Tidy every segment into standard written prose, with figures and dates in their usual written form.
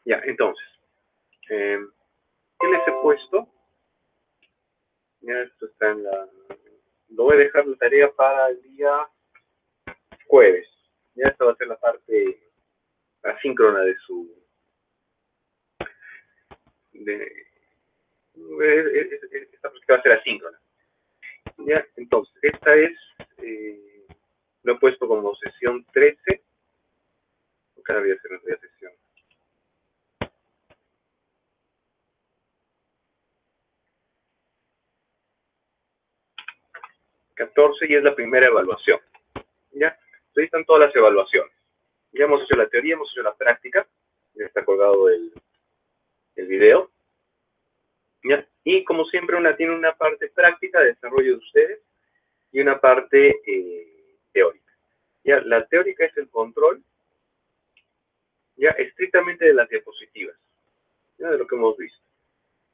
Ya, entonces, ¿qué les he puesto? Ya, esto está en la... Lo voy a dejar la tarea para el día jueves. Ya, esta va a ser la parte asíncrona de su... esta práctica va a ser asíncrona. Ya, entonces, esta es... lo he puesto como sesión 13. Acá voy a hacer otra sesión. Y es la primera evaluación. ¿Ya? Entonces, ahí están todas las evaluaciones. Ya hemos hecho la teoría, hemos hecho la práctica. Ya está colgado el video. ¿Ya? Y como siempre, tiene una parte práctica de desarrollo de ustedes y una parte teórica. Ya, la teórica es el control, ya estrictamente de las diapositivas, ya, de lo que hemos visto.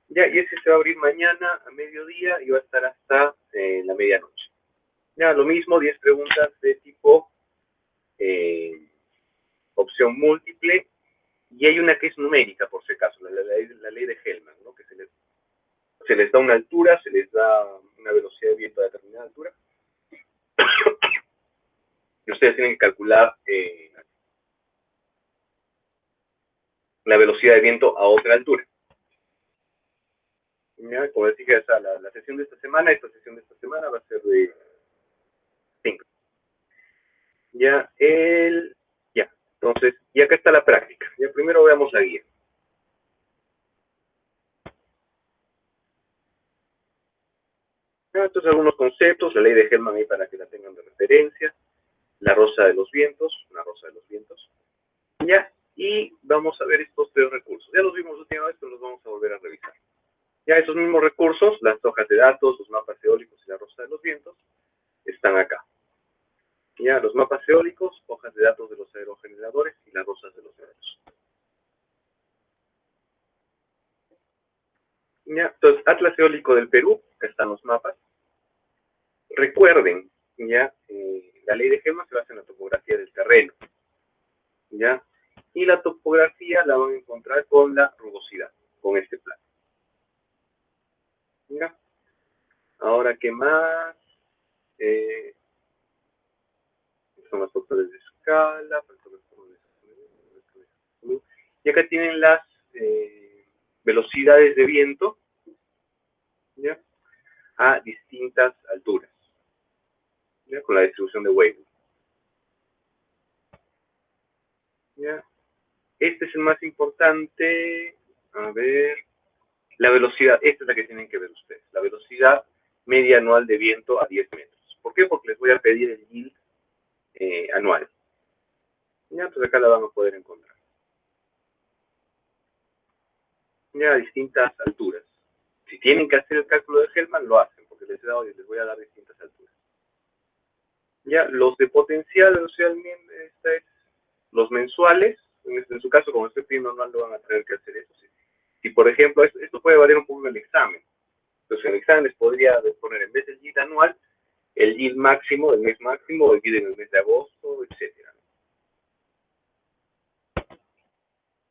Ya, y ese se va a abrir mañana a mediodía y va a estar hasta la medianoche. Ya, lo mismo, 10 preguntas de tipo opción múltiple, y hay una que es numérica, por si acaso, la ley de Hellman, ¿no? Que se les da una altura, se les da una velocidad de viento a determinada altura, y ustedes tienen que calcular la velocidad de viento a otra altura. ¿Ya? Como les dije, la sesión de esta semana va a ser de 5. Ya, entonces, y acá está la práctica. Ya, primero veamos la guía. Ya, entonces, algunos conceptos, la ley de Hellman ahí para que la tengan de referencia, la rosa de los vientos, una rosa de los vientos. Ya, y vamos a ver estos 3 recursos. Ya los vimos la última vez, pero los vamos a volver a revisar. Ya, esos mismos recursos, las hojas de datos, los mapas eólicos y la rosa de los vientos, están acá. Ya, los mapas eólicos, hojas de datos de los aerogeneradores y las rosas de los vientos. Ya, entonces, Atlas Eólico del Perú, acá están los mapas. Recuerden, ya, la ley de Hellman se basa en la topografía del terreno. Ya, y la topografía la van a encontrar con la rugosidad, con este plano. ¿Ya? Ahora, ¿qué más? Son los factores de escala, y acá tienen las velocidades de viento, ¿ya? A distintas alturas, ¿ya? Con la distribución de Weyl. ¿Ya? Este es el más importante. A ver, la velocidad, esta es la que tienen que ver ustedes, la velocidad media anual de viento a 10 metros. ¿Por qué? Porque les voy a pedir el yield anual. Ya, pues acá la van a poder encontrar. Ya, a distintas alturas. Si tienen que hacer el cálculo de Hellman, lo hacen, porque les voy a dar distintas alturas. Ya, los de potencial, los mensuales, en su caso, como estoy pidiendo anual, lo van a tener que hacer eso. Si por ejemplo, esto puede variar un poco en el examen. Entonces, en el examen les podría poner, en vez del yield anual, el yield máximo del mes máximo, o el yield en el mes de agosto, etcétera.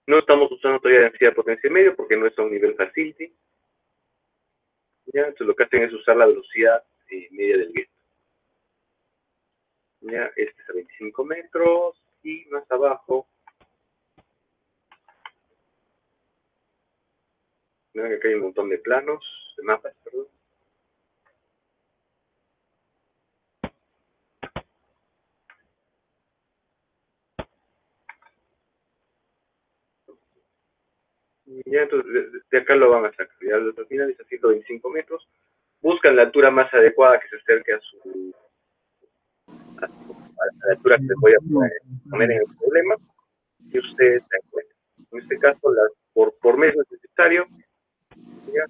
No estamos usando todavía densidad de potencia medio porque no es a un nivel facility. ¿Ya? Entonces, lo que hacen es usar la velocidad media del viento. ¿Ya? Este es a 25 metros y más abajo. ¿Ya? Acá hay un montón de planos, de mapas, perdón. Ya, entonces, de acá lo van a sacar. Ya al final es a 125 metros. Buscan la altura más adecuada que se acerque a la altura que les voy a poner en el problema y ustedes se encuentran. En este caso, por mes no es necesario, ya,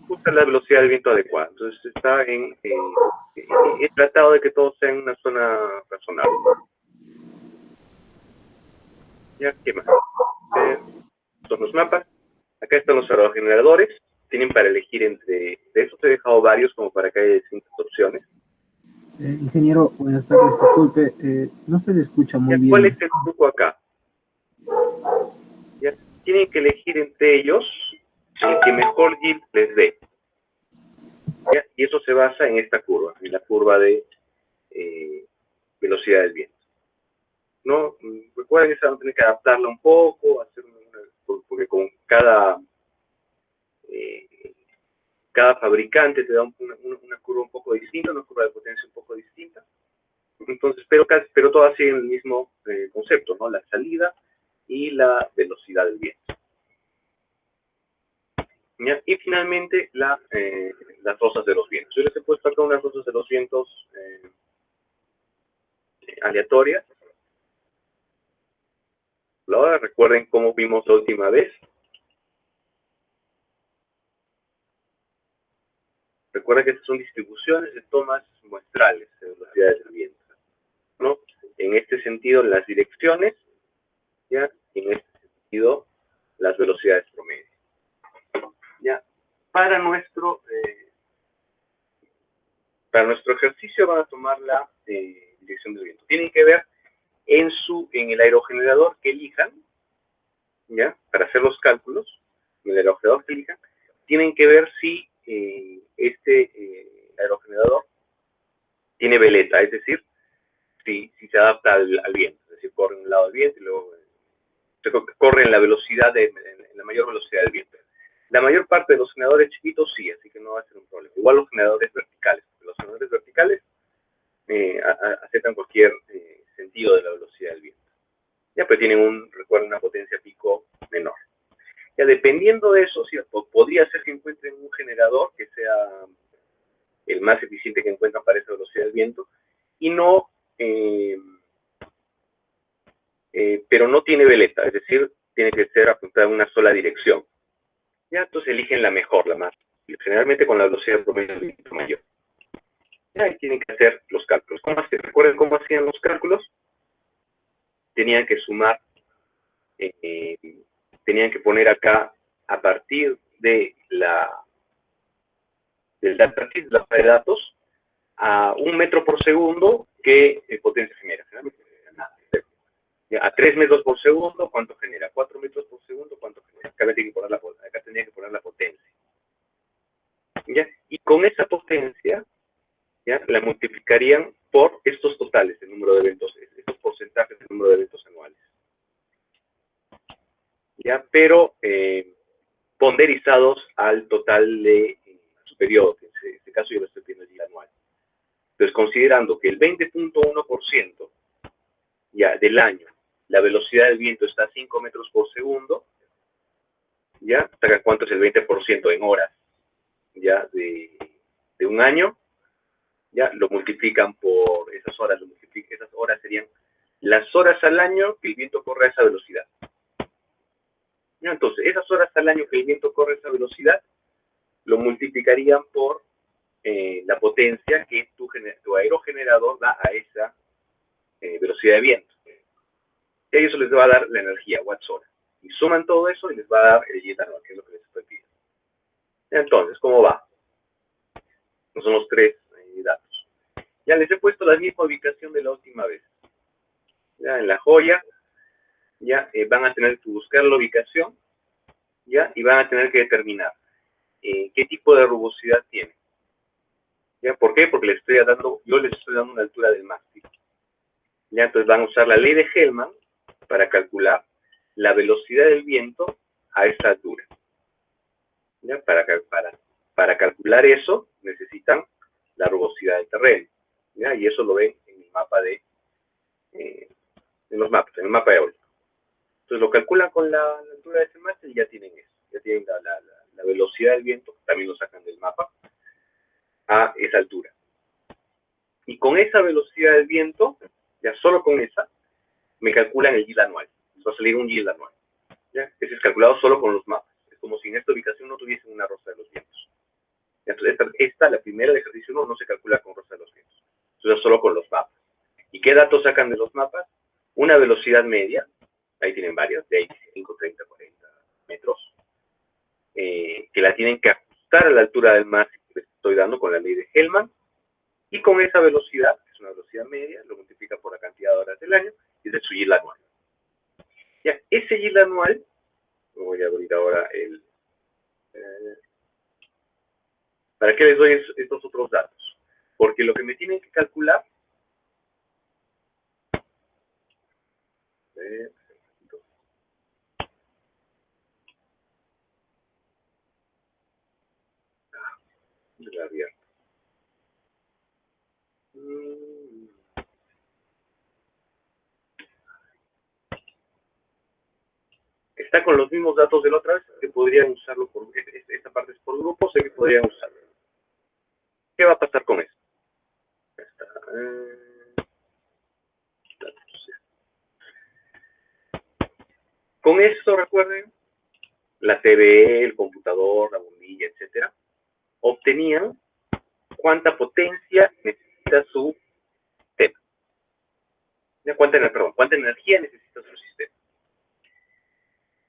buscan la velocidad del viento adecuada. Entonces está he tratado de que todo sea en una zona razonable. Ya, ¿qué más? Son los mapas. Acá están los aerogeneradores. Tienen para elegir entre... De estos he dejado varios como para que haya distintas opciones. Ingeniero, buenas tardes, disculpe, no se le escucha muy ¿Ya? ¿Cuál bien. es el truco acá? ¿Ya? Tienen que elegir entre ellos el que mejor yield les dé. ¿Ya? Y eso se basa en esta curva, en la curva de velocidad del viento. ¿No? Recuerden que esa van a tener que adaptarla un poco, hacer porque con eh, cada fabricante te da una curva un poco distinta, una curva de potencia un poco distinta. Entonces, pero todas siguen el mismo concepto, ¿no? La salida y la velocidad del viento. ¿Ya? Y finalmente, las rosas de los vientos. Yo les he puesto acá unas rosas de los vientos aleatorias. Ahora recuerden cómo vimos la última vez. Recuerden que estas son distribuciones de tomas muestrales de velocidades del viento, ¿no? En este sentido, las direcciones, ¿ya? Y en este sentido, las velocidades promedio. ¿Ya? Para nuestro ejercicio van a tomar la dirección del viento. Tienen que ver en el aerogenerador que elijan, ¿ya? Para hacer los cálculos, en el aerogenerador que elijan, tienen que ver si este aerogenerador tiene veleta, es decir, si se adapta al viento, es decir, corre en un lado del viento y luego corre en la velocidad, en la mayor velocidad del viento. La mayor parte de los generadores chiquitos sí, así que no va a ser un problema. Igual los generadores verticales. Los generadores verticales aceptan cualquier sentido de la velocidad del viento. Ya, pero tienen recuerden, una potencia pico menor. Ya, dependiendo de eso, ¿cierto? Podría ser que encuentren un generador que sea el más eficiente que encuentran para esa velocidad del viento y no, pero no tiene veleta, es decir, tiene que ser apuntada en una sola dirección. Ya, entonces eligen la mejor, la más, generalmente con la velocidad promedio del viento mayor. Ya, y tienen que hacer los cálculos. ¿Recuerden cómo hacían los cálculos? Tenían que sumar, tenían que poner acá a partir de la base de datos a 1 metro por segundo qué potencia genera. A 3 metros por segundo, ¿cuánto genera? 4 metros por segundo, ¿cuánto genera? Acá tendría que poner la potencia. ¿Ya? Y con esa potencia, ¿ya? La multiplicarían por estos totales, el número de eventos, estos porcentajes del número de eventos anuales. ¿Ya? Pero ponderizados al total de su periodo, que en este caso yo lo estoy viendo el día anual. Entonces, considerando que el 20.1% ya del año, la velocidad del viento está a 5 metros por segundo, ya, saca cuánto es el 20% en horas, ya, de un año, ya, lo multiplican por esas horas, esas horas serían las horas al año que el viento corre a esa velocidad. ¿Ya? Entonces, esas horas al año que el viento corre a esa velocidad, lo multiplicarían por la potencia que tu aerogenerador da a esa velocidad de viento. Y eso les va a dar la energía, watts hora. Y suman todo eso y les va a dar el yield anual, que es lo que les estoy pidiendo. Entonces, ¿cómo va? Estos son los tres datos. Ya les he puesto la misma ubicación de la última vez. Ya en la joya, ya van a tener que buscar la ubicación, ya, y van a tener que determinar qué tipo de rugosidad tiene. ¿Ya? ¿Por qué? Porque yo les estoy dando una altura del mástil. ¿Ya? Entonces van a usar la ley de Hellman para calcular la velocidad del viento a esa altura. ¿Ya? Para calcular eso necesitan la rugosidad del terreno. ¿Ya? Y eso lo ven en el mapa en los mapas, en el mapa eólico. Entonces lo calculan con la altura de ese mástil y ya tienen eso. Ya tienen la velocidad del viento, también lo sacan del mapa, a esa altura. Y con esa velocidad del viento, ya solo con esa, me calculan el yield anual. Va a salir un yield anual. ¿Ya? Ese es calculado solo con los mapas. Es como si en esta ubicación no tuviesen una rosa de los vientos. Entonces, la primera de ejercicio 1, no se calcula con rosa de los vientos. Entonces, solo con los mapas. ¿Y qué datos sacan de los mapas? Una velocidad media, ahí tienen varias, de 25, 30, 40 metros, que la tienen que ajustar a la altura del mástil que les estoy dando con la ley de Hellman, Y con esa velocidad, que es una velocidad media, lo multiplica por la cantidad de horas del año, y es su yield anual. Ya, ese yield anual, voy a abrir ahora el... ¿para qué les doy estos otros datos? Porque lo que me tienen que calcular... Está con los mismos datos de la otra vez, que podrían usarlo por... Esta parte es por grupo, sé que podrían usarlo. ¿Qué va a pasar con eso? Con esto, recuerden, la TV, el computador, la bombilla, etcétera, obtenían cuánta potencia necesita su sistema. Cuánta energía necesita su sistema.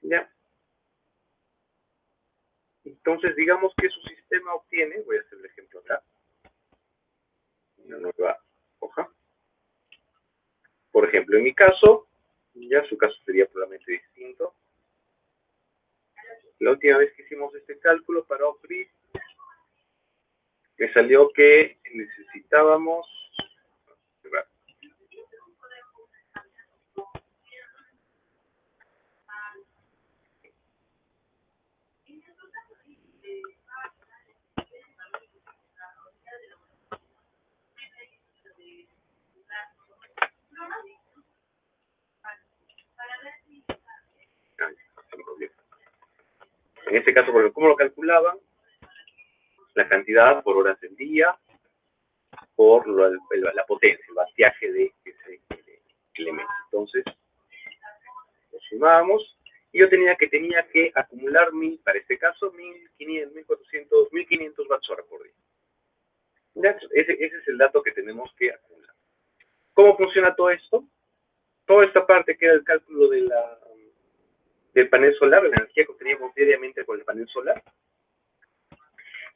¿Ya? Entonces, digamos que su sistema obtiene, voy a hacer el ejemplo acá, una nueva hoja. Por ejemplo, en mi caso, ya su caso sería probablemente distinto. La última vez que hicimos este cálculo para off-grid, me salió que necesitábamos... En este caso, ¿cómo lo calculaban? La cantidad por horas del día, por la potencia, el vaciaje de ese elemento. Entonces, lo sumábamos y yo tenía que acumular para este caso, 1500, 1400, 1500 watts hora por día. ¿Ya? Ese es el dato que tenemos que acumular. ¿Cómo funciona todo esto? Toda esta parte que era el cálculo del panel solar, la energía que obteníamos diariamente con el panel solar,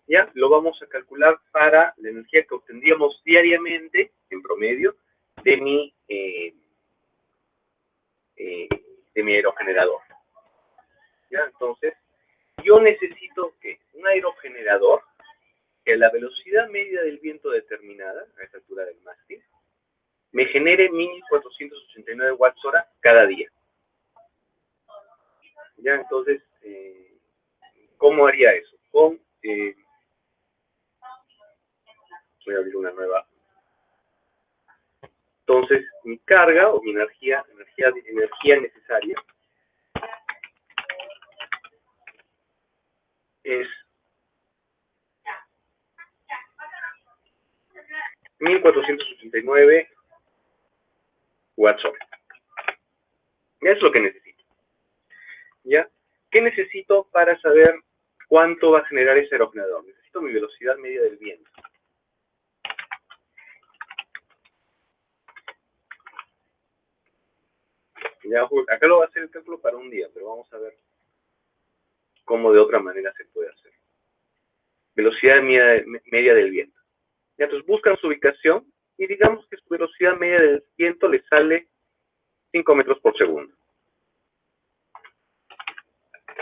ya lo vamos a calcular para la energía que obtendríamos diariamente, en promedio, de mi aerogenerador. ¿Ya? Entonces, yo necesito que un aerogenerador, que la velocidad media del viento determinada, a esa altura del mástil, me genere 1489 watts hora cada día. ¿Ya? Entonces, ¿cómo haría eso? Voy a abrir una nueva. Entonces, mi carga o mi energía necesaria es 1489 watts hora. Ya es lo que necesito. ¿Ya? ¿Qué necesito para saber cuánto va a generar ese aerogenerador? Necesito mi velocidad media del viento. Ya, acá lo va a hacer el cálculo para un día, pero vamos a ver cómo de otra manera se puede hacer. Velocidad media del viento. Ya, entonces buscan su ubicación y digamos que su velocidad media del viento le sale 5 metros por segundo.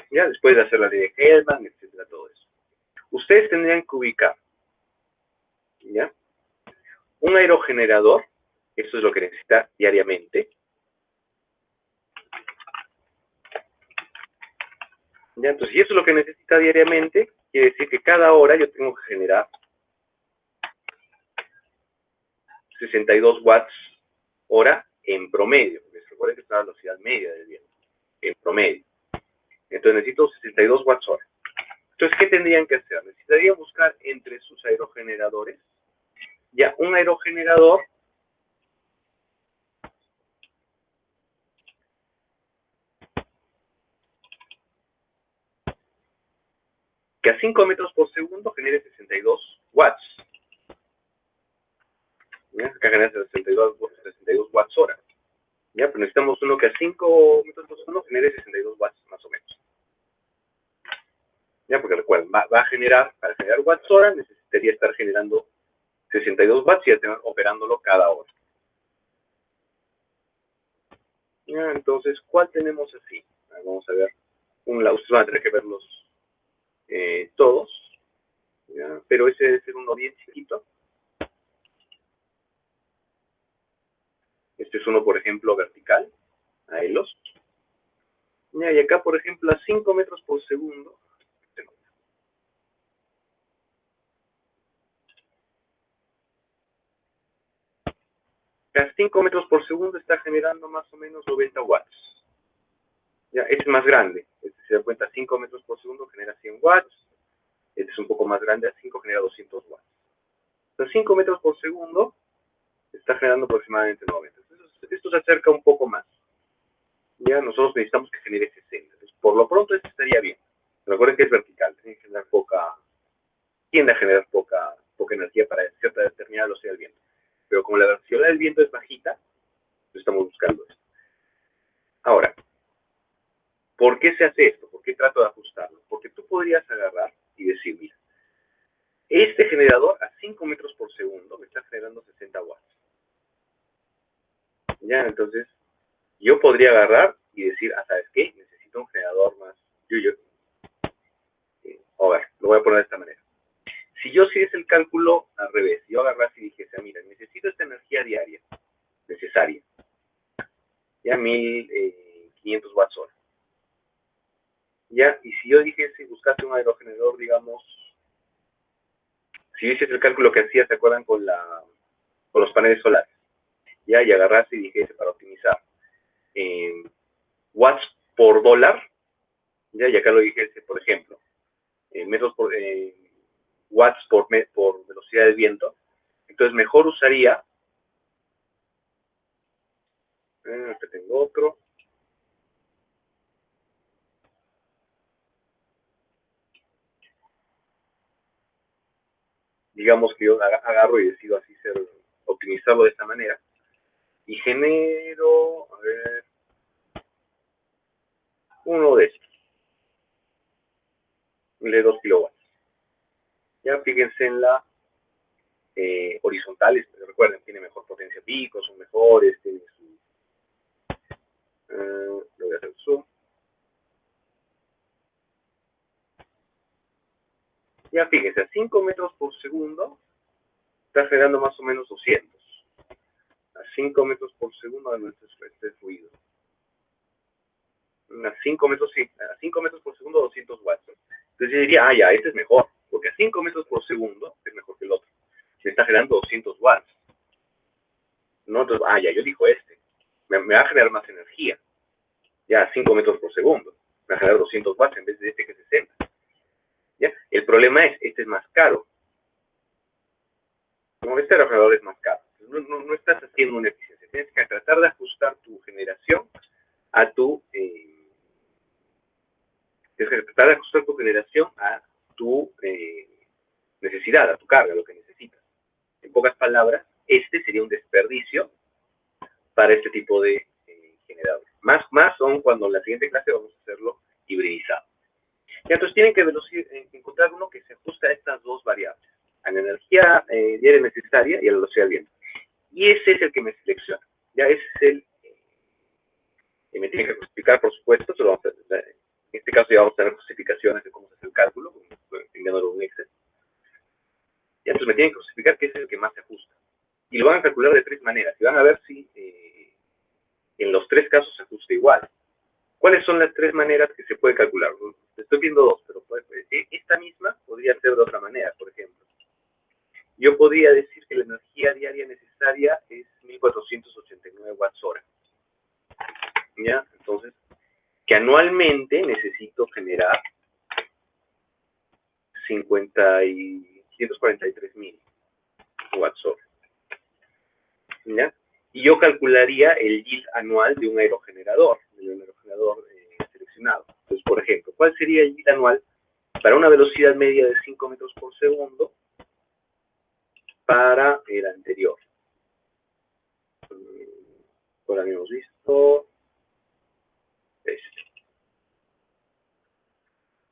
Ya, después de hacer la ley de Hellman, etcétera, todo eso. Ustedes tendrían que ubicar, ¿ya? Un aerogenerador, eso es lo que necesita diariamente. Ya, entonces, si eso es lo que necesita diariamente, quiere decir que cada hora yo tengo que generar 62 watts hora en promedio, porque recuerden que está la velocidad media del viento, en promedio. Entonces necesito 62 watts hora. Entonces, ¿qué tendrían que hacer? Necesitarían buscar entre sus aerogeneradores, ya un aerogenerador que a 5 metros por segundo genere 62 watts. ¿Ya? Acá genera 62 watts hora. ¿Ya? Pero necesitamos uno que a 5 metros por segundo genere 62 watts más o menos. ¿Ya? Porque recuerden, va a generar, para generar watts hora necesitaría estar generando 62 watts y ya tenemos operándolo cada hora. Ya, entonces, ¿cuál tenemos así? Vamos a ver. Ustedes van a tener que verlos todos. ¿Ya? Pero ese debe ser uno bien chiquito. Este es uno, por ejemplo, vertical, a hilos. ¿Ya? Y acá, por ejemplo, a 5 metros por segundo. A 5 metros por segundo está generando más o menos 90 watts. Ya, este es más grande. Este se da cuenta, 5 metros por segundo genera 100 watts. Este es un poco más grande, a 5 genera 200 watts. Entonces, 5 metros por segundo está generando aproximadamente 90. Entonces, esto se acerca un poco más. Ya nosotros necesitamos que genere 60. Entonces, por lo pronto, este estaría bien. Recuerden que es vertical, tiende a generar poca energía para cierta determinada velocidad del viento. Pero como la velocidad del viento es bajita, pues estamos buscando esto. Ahora, ¿por qué se hace esto? ¿Por qué trato de ajustarlo? Porque tú podrías agarrar y decir, mira, este generador a 5 metros por segundo me está generando 60 watts. Ya, entonces, yo podría agarrar y decir, ¿sabes qué? Necesito un generador más. A ver, lo voy a poner de esta manera. Si yo hiciese el cálculo al revés, yo agarrase y dijese, mira, necesito esta energía diaria necesaria, ya 1500 watts hora. Ya, y si yo dijese, buscase un aerogenerador, digamos, si hiciese el cálculo que hacía, ¿se acuerdan? Con los paneles solares, ya, y agarrase y dijese para optimizar watts por dólar, ya, y acá lo dijese, por ejemplo, watts por velocidad del viento, entonces mejor usaría, acá tengo otro, digamos que yo agarro y decido así optimizarlo de esta manera, y genero, a ver, uno de estos, de 2 kilowatts. Ya fíjense en la horizontales, pero recuerden, tiene mejor potencia pico, son mejores, tiene su... lo voy a hacer zoom. Ya fíjense, a 5 metros por segundo está generando más o menos 200. A 5 metros por segundo de nuestro fluido. A 5 metros, sí, a 5 metros por segundo 200 watts. Entonces yo diría, ya, este es mejor, porque a 5 metros por segundo es mejor que el otro. Me está generando 200 watts. ¿No? Entonces, ya, yo digo este. Me va a generar más energía. Ya a 5 metros por segundo. Me va a generar 200 watts en vez de este que es 60. ¿Ya? El problema es, este es más caro. No, este aerogenerador es más caro. No estás haciendo una eficiencia. Tienes que tratar de ajustar tu generación a tu... tienes que tratar de ajustar tu generación a tu necesidad, a tu carga, a lo que necesitas. En pocas palabras, este sería un desperdicio para este tipo de generadores. Más son cuando en la siguiente clase vamos a hacerlo hibridizado. Y entonces tienen que encontrar uno que se ajuste a estas dos variables, a la energía diaria necesaria y a la velocidad del viento. Y ese es el que me selecciona. Ya ese es el... me tiene que justificar, por supuesto, en este caso ya vamos a tener justificaciones de cómo se hace el cálculo, enviándolo un Excel. Y entonces me tienen que justificar que ese es el que más se ajusta. Y lo van a calcular de 3 maneras. Y van a ver si en los 3 casos se ajusta igual. ¿Cuáles son las 3 maneras que se puede calcular? Estoy viendo 2, pero esta misma podría ser de otra manera, por ejemplo. Yo podría decir que la energía diaria necesaria es 1489 watts hora. ¿Ya? Entonces, que anualmente necesito generar 543.000 watts hora. ¿Ya? Y yo calcularía el yield anual de un aerogenerador seleccionado. Entonces, por ejemplo, ¿cuál sería el yield anual para una velocidad media de 5 metros por segundo para el anterior? Por ahí hemos visto este.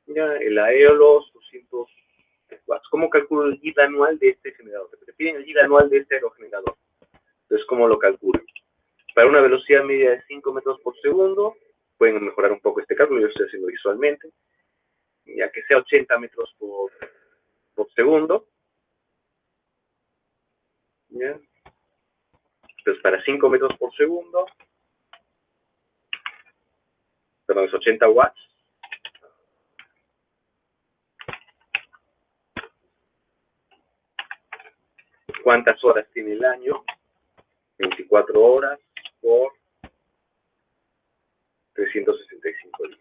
Ya, el Aeolus 200, watts. ¿Cómo calculo el yield anual de este generador? Te piden el yield anual de este aerogenerador. Entonces, ¿cómo lo calculo? Para una velocidad media de 5 metros por segundo, pueden mejorar un poco este cálculo, yo lo estoy haciendo visualmente, ya que sea 80 metros por segundo. ¿Ya? Entonces, para 5 metros por segundo, perdón, es 80 watts. ¿Cuántas horas tiene el año? 24 horas por 365 días.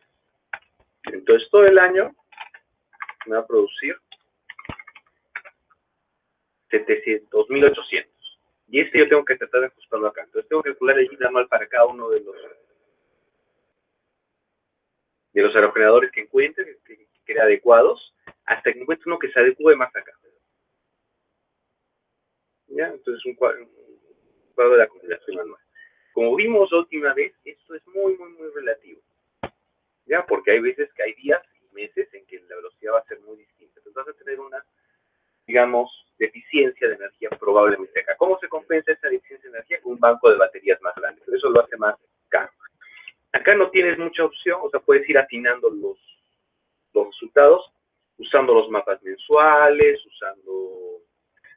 Entonces, todo el año me va a producir 2.800. Y este yo tengo que tratar de ajustarlo acá. Entonces, tengo que calcular el yield anual para cada uno de los aerogeneradores que encuentre, que quede adecuados, hasta que encuentre uno que se adecue más acá. ¿Ya? Entonces, un cuadro de la combinación anual. Como vimos la última vez, esto es muy, muy, muy relativo. ¿Ya? Porque hay veces que hay días y meses en que la velocidad va a ser muy distinta. Entonces, vas a tener una, digamos, deficiencia de energía probablemente acá. ¿Cómo se compensa esa deficiencia de energía? Con un banco de baterías más grande. Pero eso lo hace más caro. Acá no tienes mucha opción, o sea, puedes ir afinando los resultados usando los mapas mensuales, usando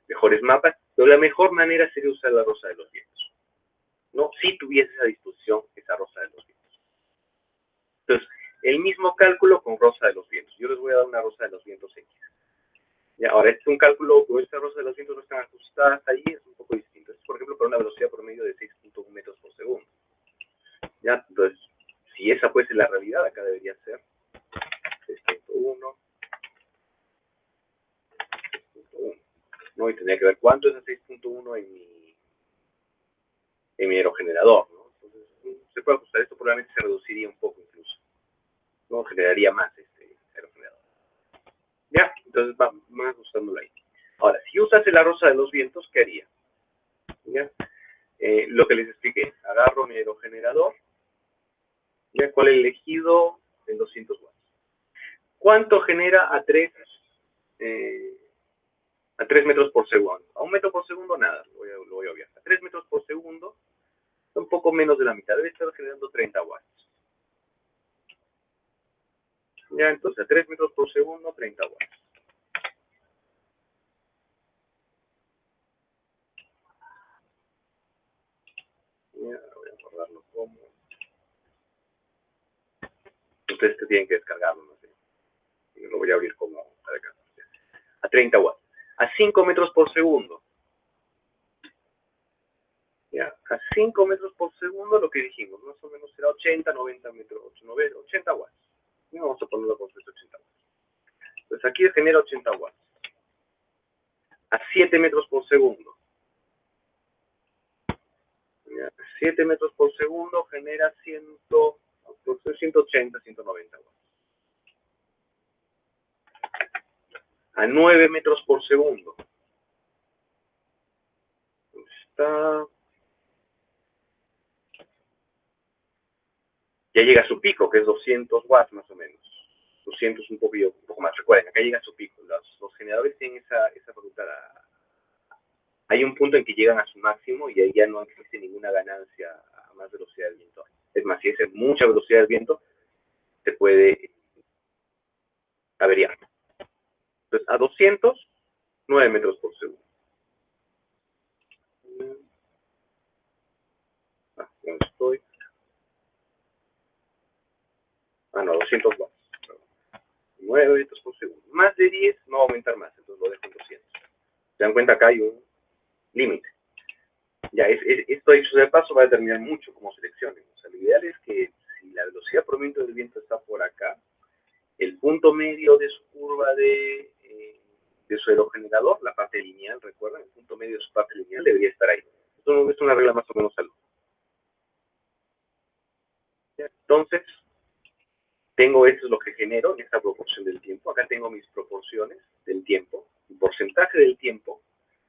mejores mapas, pero la mejor manera sería usar la rosa de los vientos, ¿no? Si tuvieses a disposición esa rosa de los vientos. Entonces, el mismo cálculo con rosa de los vientos. Yo les voy a dar una rosa de los vientos X. Ya, ahora, este es un cálculo con esta rosa de los vientos no están ajustadas ahí, es un poco distinto. Esto es, por ejemplo, para una velocidad promedio de 6.1 metros por segundo. ¿Ya? Entonces, si esa fuese la realidad, acá debería ser 6.1, ¿no? Y tendría que ver cuánto es el 6.1 en mi aerogenerador, ¿no? Entonces, se puede ajustar esto, probablemente se reduciría un poco incluso, ¿no? Generaría más este aerogenerador. Ya, entonces vamos ajustándolo ahí. Ahora, si usas la rosa de los vientos, ¿qué haría? ¿Ya? Lo que les expliqué, agarro mi aerogenerador, ¿ya? ¿Cuál he elegido? En 200 watts. ¿Cuánto genera a 3 metros por segundo? A 1 metro por segundo, nada, lo voy a obviar. A 3 metros por segundo, un poco menos de la mitad, debe estar generando 30 watts. Ya, entonces a 3 metros por segundo, 30 watts. Ya, voy a guardarlo como. Ustedes tienen que descargarlo, no sé. Yo lo voy a abrir como para acá. A 30 watts. A 5 metros por segundo. Ya, a 5 metros por segundo lo que dijimos, más o menos será 80, 90 metros, 80 watts. Y vamos a ponerlo con 80 watts. Entonces aquí genera 80 watts. A 7 metros por segundo. Ya, 7 metros por segundo genera 180, 190 watts. A 9 metros por segundo. Está... Ya llega a su pico, que es 200 watts más o menos. 200 un poco más. Recuerden, acá llega a su pico. Los generadores tienen esa facultad. Hay un punto en que llegan a su máximo y ahí ya no existe ninguna ganancia a más velocidad del viento. Es más, si es mucha velocidad del viento, se puede averiar. Entonces, a 200, 9 metros por segundo. ¿Dónde estoy? No, 200 watts. 9 metros por segundo. Más de 10 no va a aumentar más, entonces lo dejo en 200. Se dan cuenta, acá hay un límite. Ya, esto dicho de paso va a determinar mucho cómo seleccionen. O sea, lo ideal es que si la velocidad promedio del viento está por acá, el punto medio de su curva de su aerogenerador, la parte lineal, recuerden, el punto medio de su parte lineal debería estar ahí. Esto es una regla más o menos salud. Entonces, tengo esto es lo que genero en esta proporción del tiempo. Acá tengo mis proporciones del tiempo, el porcentaje del tiempo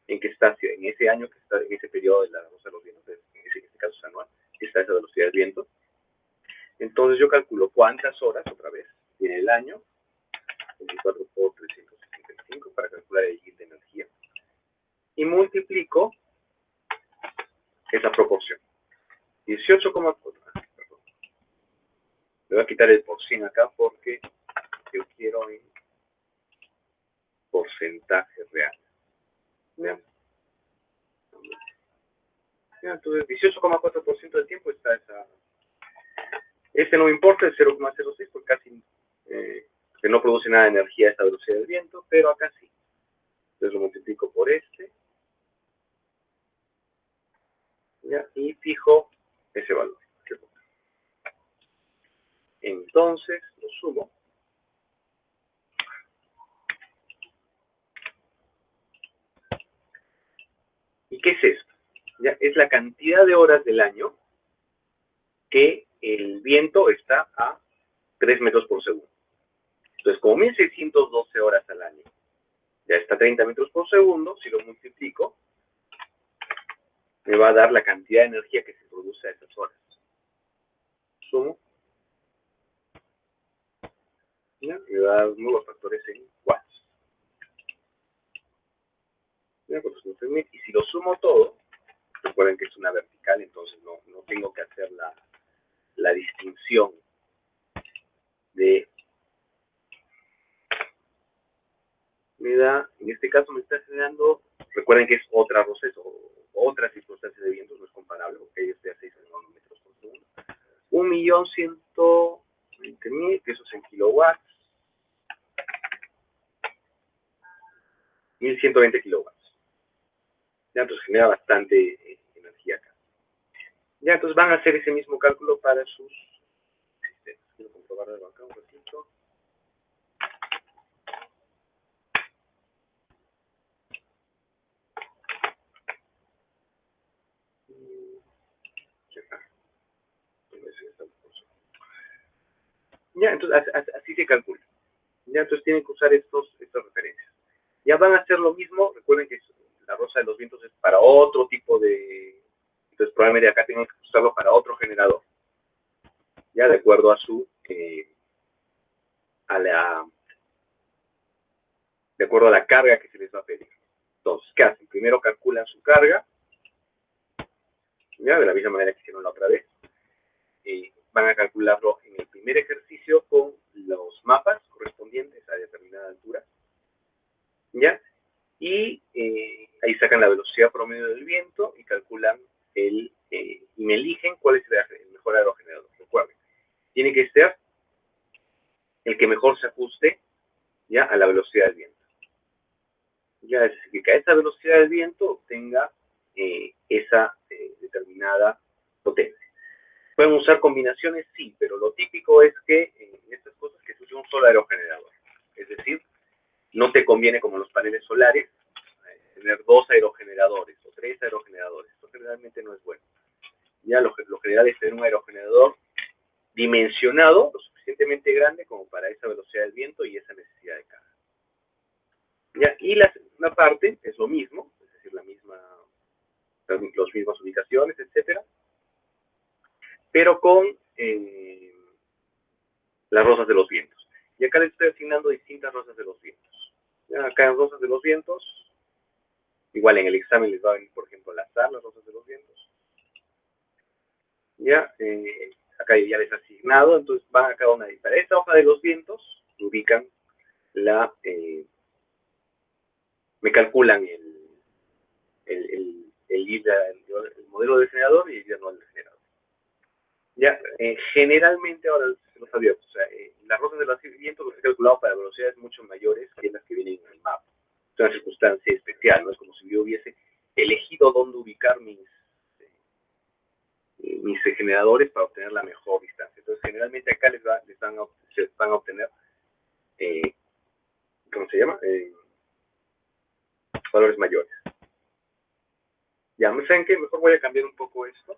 en que está, en ese año que está, en ese periodo de la rosa de los vientos, en este caso es anual, que está esa velocidad del viento. Entonces yo calculo cuántas horas, otra vez, tiene el año, 24 por 365, para calcular y multiplico esa proporción. 18,4. Le voy a quitar el por 100 acá porque yo quiero en porcentaje real. ¿Ya? Entonces, 18,4% del tiempo está esa. Este no me importa, el 0,06, porque casi que no produce nada de energía a esta velocidad del viento, pero acá sí. Entonces lo multiplico por este. ¿Ya? Y fijo ese valor. Entonces lo sumo. ¿Y qué es esto? ¿Ya? Es la cantidad de horas del año que el viento está a 3 metros por segundo. Entonces, como 1612 horas al año ya está a 30 metros por segundo, si lo multiplico, me va a dar la cantidad de energía que se produce a esas horas. Sumo. ¿Ya? Me va a dar nuevos factores en watts. ¿Ya? Y si lo sumo todo, recuerden que es una vertical, entonces no tengo que hacer la distinción de, me da, en este caso me está generando, recuerden que es otra proceso, otra circunstancia de vientos, no es comparable, porque ellos ya 6 metros por segundo. 1.120.000, que eso es en kilowatts, 1.120 kilowatts. Ya, entonces genera bastante energía acá. Ya, entonces van a hacer ese mismo cálculo para sus sistemas. Quiero comprobarlo acá un ratito. Ya, entonces así se calcula. Ya, entonces tienen que usar estas referencias. Ya van a hacer lo mismo, recuerden que la rosa de los vientos es para otro tipo de, entonces probablemente acá tengan que usarlo para otro generador, ya de acuerdo a su, de acuerdo a la carga que se les va a pedir. Entonces, ¿qué hacen? Primero calculan su carga, ya de la misma manera que hicieron la otra vez. Van a calcularlo en el primer ejercicio con los mapas correspondientes a determinada altura, ¿ya? Y ahí sacan la velocidad promedio del viento y calculan y me eligen cuál es el mejor aerogenerador. Recuerden, tiene que ser el que mejor se ajuste ya a la velocidad del viento. Ya, es decir, que a esa velocidad del viento obtenga esa determinada potencia. ¿Pueden usar combinaciones? Sí, pero lo típico es que en estas cosas que se use un solo aerogenerador. Es decir, no te conviene como los paneles solares tener 2 aerogeneradores o 3 aerogeneradores. Esto generalmente no es bueno. Ya lo general es tener un aerogenerador dimensionado lo suficientemente grande como para esa velocidad del viento y esa necesidad de carga. Ya, y la segunda parte es lo mismo, es decir, las mismas ubicaciones, etcétera, pero con las rosas de los vientos. Y acá les estoy asignando distintas rosas de los vientos. Ya, acá en rosas de los vientos, igual en el examen les va a venir, por ejemplo, al azar las rosas de los vientos. Ya, acá ya les he asignado, entonces van a cada una de para esta hoja de los vientos, ubican me calculan el modelo del generador y el anual del generador. Ya, generalmente ahora se los había, o sea, las rosas de los vientos los he calculado para velocidades mucho mayores que las que vienen en el mapa. Es una circunstancia especial, no es como si yo hubiese elegido dónde ubicar mis generadores para obtener la mejor distancia. Entonces, generalmente acá se van a obtener, ¿cómo se llama? Valores mayores. Ya, ¿saben qué? Mejor voy a cambiar un poco esto.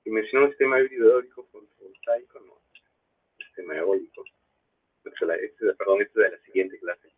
Y mencionó un sistema híbrido eólico fotovoltaico, no. Sistema eólico. Perdón, este de la siguiente clase.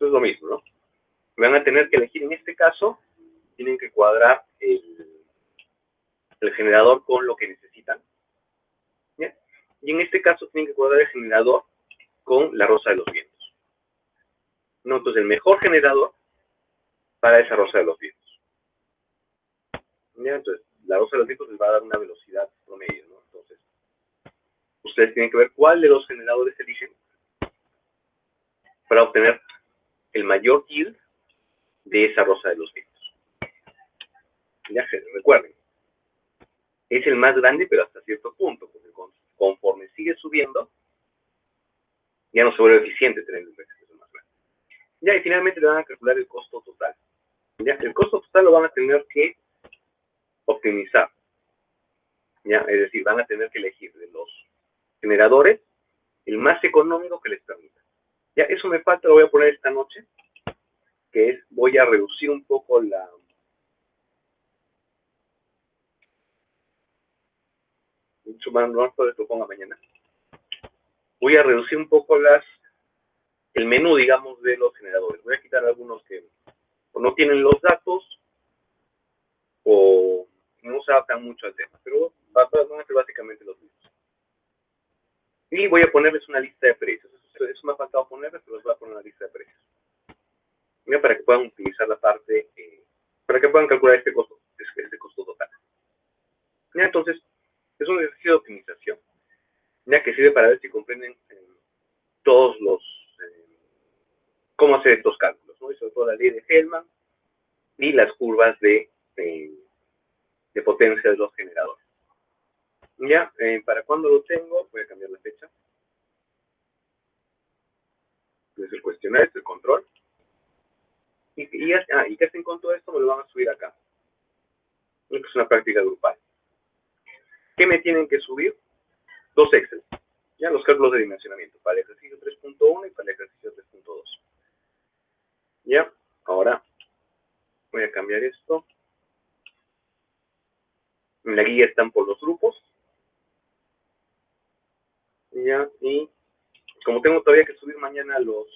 es lo mismo, ¿no? Van a tener que elegir, en este caso, tienen que cuadrar el generador con lo que necesitan. ¿Ya? Y en este caso tienen que cuadrar el generador con la rosa de los vientos. ¿No? Entonces, el mejor generador para esa rosa de los vientos. ¿Ya? Entonces, la rosa de los vientos les va a dar una velocidad promedio, ¿no? Entonces, ustedes tienen que ver cuál de los generadores eligen para obtener el mayor yield de esa rosa de los vientos. Ya recuerden, es el más grande, pero hasta cierto punto, porque conforme sigue subiendo, ya no se vuelve eficiente tener un registro más grande. Ya, y finalmente le van a calcular el costo total. Ya, el costo total lo van a tener que optimizar. Ya, es decir, van a tener que elegir de los generadores el más económico que les permita. Ya, eso me falta, lo voy a poner esta noche, que es, voy a reducir un poco la... No puedo que lo ponga mañana. Voy a reducir un poco el menú, digamos, de los generadores. Voy a quitar algunos que o no tienen los datos o no se adaptan mucho al tema, pero van a ser básicamente los mismos. Y voy a ponerles una lista de precios. Eso me ha faltado ponerles, pero les voy a poner una lista de precios. Mira, para que puedan utilizar la parte, para que puedan calcular este costo total. ¿Ya? Entonces, es un ejercicio de optimización, ya que sirve para ver si comprenden todos los, cómo hacer estos cálculos, ¿no? Y sobre todo la ley de Hellman y las curvas de potencia de los generadores. Ya, ¿para cuándo lo tengo? Voy a cambiar la fecha. Es el cuestionario, es el control. ¿Y qué hacen con todo esto? Me lo van a subir acá. Es una práctica grupal. ¿Qué me tienen que subir? Dos Excel. Ya, los cálculos de dimensionamiento para el ejercicio 3.1 y para el ejercicio 3.2. Ya, ahora voy a cambiar esto. En la guía están por los grupos. Ya, y como tengo todavía que subir mañana los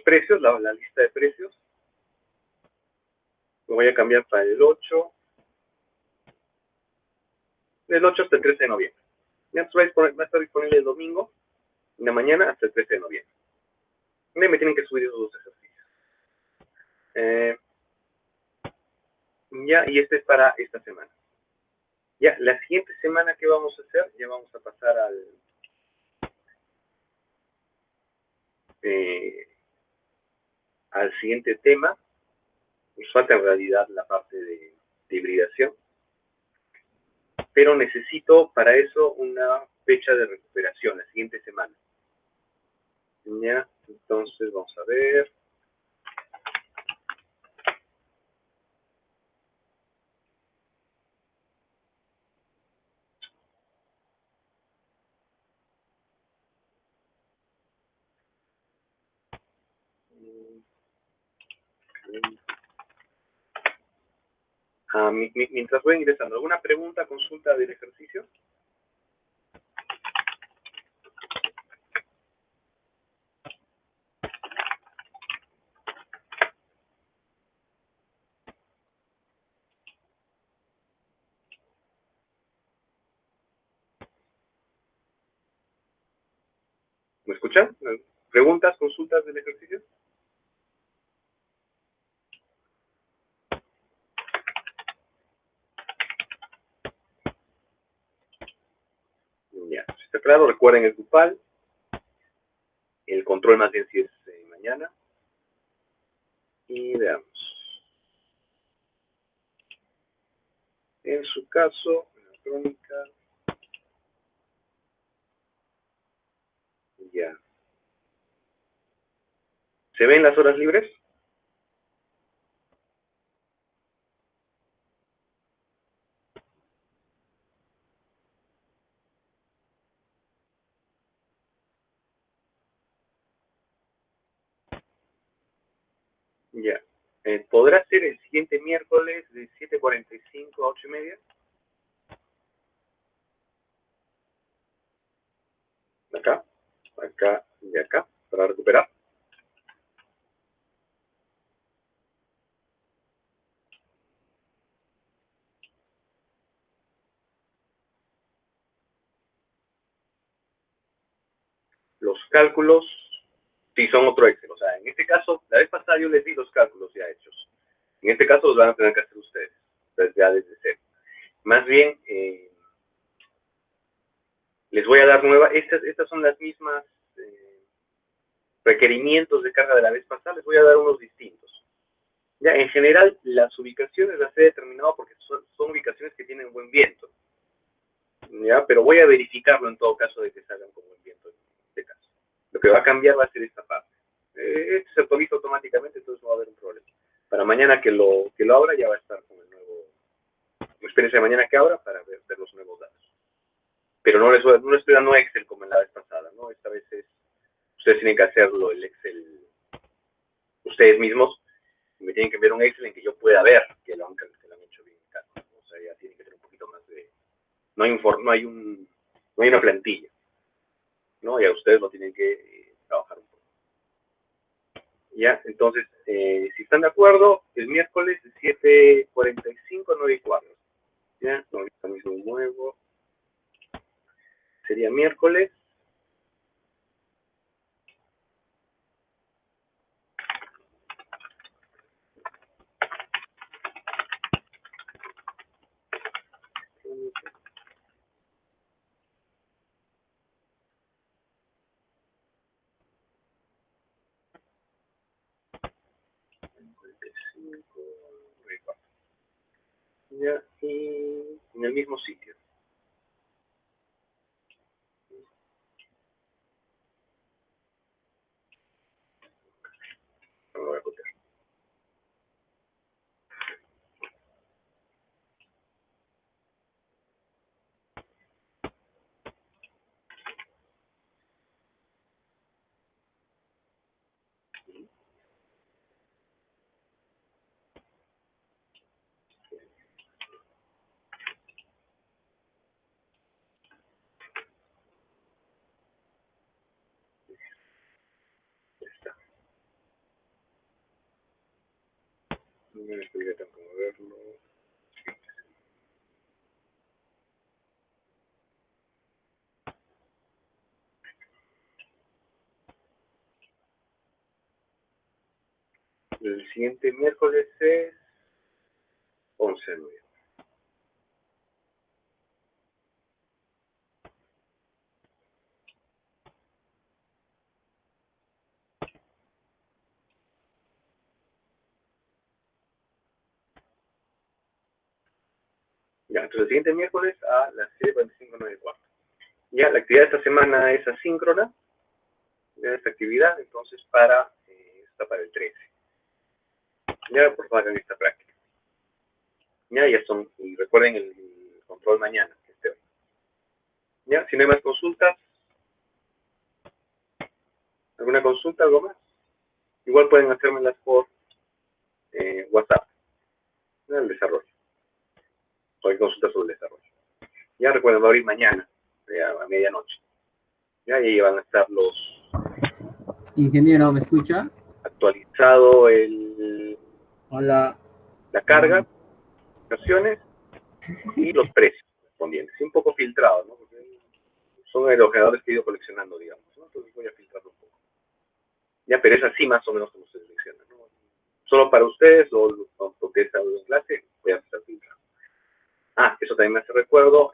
precios, la lista de precios, lo voy a cambiar para el 8, del 8 hasta el 13 de noviembre. Ya, va a estar disponible el domingo, en la mañana, hasta el 13 de noviembre. Y me tienen que subir esos dos ejercicios. Ya, y este es para esta semana. Ya, la siguiente semana, ¿qué vamos a hacer? Ya vamos a pasar al siguiente tema. Nos falta en realidad la parte de hibridación, pero necesito para eso una fecha de recuperación, la siguiente semana. Ya, entonces vamos a ver. Mientras voy ingresando, ¿alguna pregunta, consulta del ejercicio? ¿Me escuchan? ¿Preguntas, consultas del ejercicio? Ya, si está claro, recuerden el grupal. El control más bien si es mañana. Y veamos. En su caso, la crónica. Ya. ¿Se ven las horas libres? Ya. ¿Podrá ser el siguiente miércoles de 7:45 a 8:30? Acá Y acá, para recuperar. Los cálculos sí son otro Excel. O sea, en este caso, la vez pasada yo les di los cálculos ya hechos. En este caso los van a tener que hacer ustedes, ya desde cero. Más bien, les voy a dar estas son las mismas requerimientos de carga de la vez pasada, les voy a dar unos distintos. Ya, en general, las ubicaciones las he determinado porque son ubicaciones que tienen buen viento. ¿Ya? Pero voy a verificarlo en todo caso de que salgan con buen viento en este caso. Lo que va a cambiar va a ser esta parte. Este se actualiza automáticamente, entonces no va a haber un problema. Para mañana que lo abra ya va a estar con el nuevo. Espérense mañana que abra para ver los nuevos datos. Pero no les estoy dando Excel como en la vez pasada, ¿no? Esta vez ustedes tienen que hacerlo el Excel ustedes mismos. Me tienen que enviar un Excel en que yo pueda ver que lo han hecho bien. O sea, ya tiene que tener un poquito más de. No hay una plantilla, ¿no? Ya ustedes lo tienen que trabajar un poco. Ya, entonces, si están de acuerdo, el miércoles de 7:45 a 9:15. Ya, ahorita mismo muevo. Sería miércoles. Ya, y en el mismo sitio. No lo voy a copiar. Está. No me estoy tanto moverlo. El siguiente miércoles es 11 de noviembre. Ya, entonces el siguiente miércoles a las 7:45, 9:15. Ya, la actividad de esta semana es asíncrona, ya esta actividad, entonces está para el 13. Ya, por favor, hagan esta práctica. Ya son, y recuerden el control mañana, que esté hoy. Ya, si no hay más consultas, ¿alguna consulta, algo más? Igual pueden hacérmelas por WhatsApp, ¿no? El desarrollo. O hay consultas sobre el desarrollo. Ya recuerden, va a abrir mañana, a medianoche. Ya, y ahí van a estar los. Ingeniero, ¿me escucha? Actualizado Hola. la carga, ocasiones y los precios correspondientes. Y un poco filtrado, ¿no? Porque son aerogeneradores que he ido coleccionando, digamos, ¿no? Entonces voy a filtrarlo un poco. Ya, pero es así más o menos como ustedes mencionan, ¿no? Solo para ustedes o lo que es en clase, voy a estar filtrando. Eso también me hace recuerdo.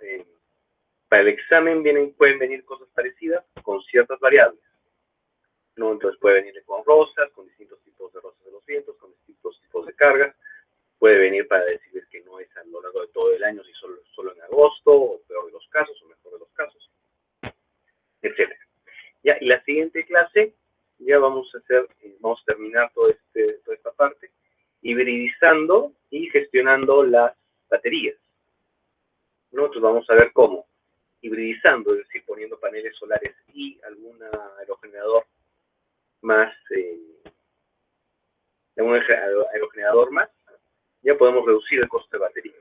Para el examen pueden venir cosas parecidas con ciertas variables, ¿no? Entonces puede venir con rosas, con distintos tipos de rosas de los vientos, con distintos tipos de cargas. Puede venir para decirles que no es a lo largo de todo el año, si solo en agosto, o peor de los casos, o mejor de los casos, etc. Ya, y la siguiente clase, ya vamos a terminar toda esta parte, hibridizando y gestionando las baterías. Nosotros vamos a ver cómo, hibridizando, es decir, poniendo paneles solares y algún aerogenerador más, ya podemos reducir el costo de batería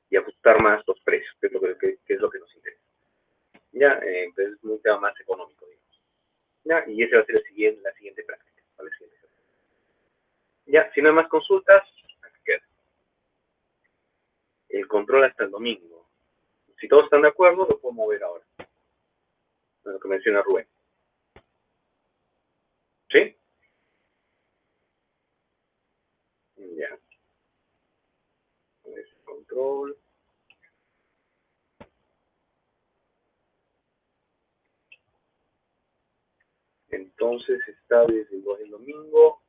y ajustar más los precios, que es lo que nos interesa. Ya, es un tema más económico, digamos. ¿Ya? Y ese va a ser la siguiente práctica. ¿Vale? Ya, si no hay más consultas, aquí queda. El control hasta el domingo. Si todos están de acuerdo, lo puedo mover ahora. Lo que menciona Rubén. ¿Sí? Ya. Control. Entonces está desde el domingo.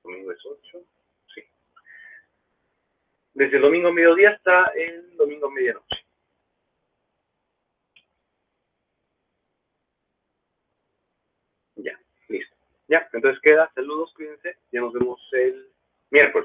Domingo es 8. Sí. Desde el domingo mediodía hasta el domingo medianoche. Ya, listo. Ya, entonces queda. Saludos, cuídense. Ya nos vemos el miércoles.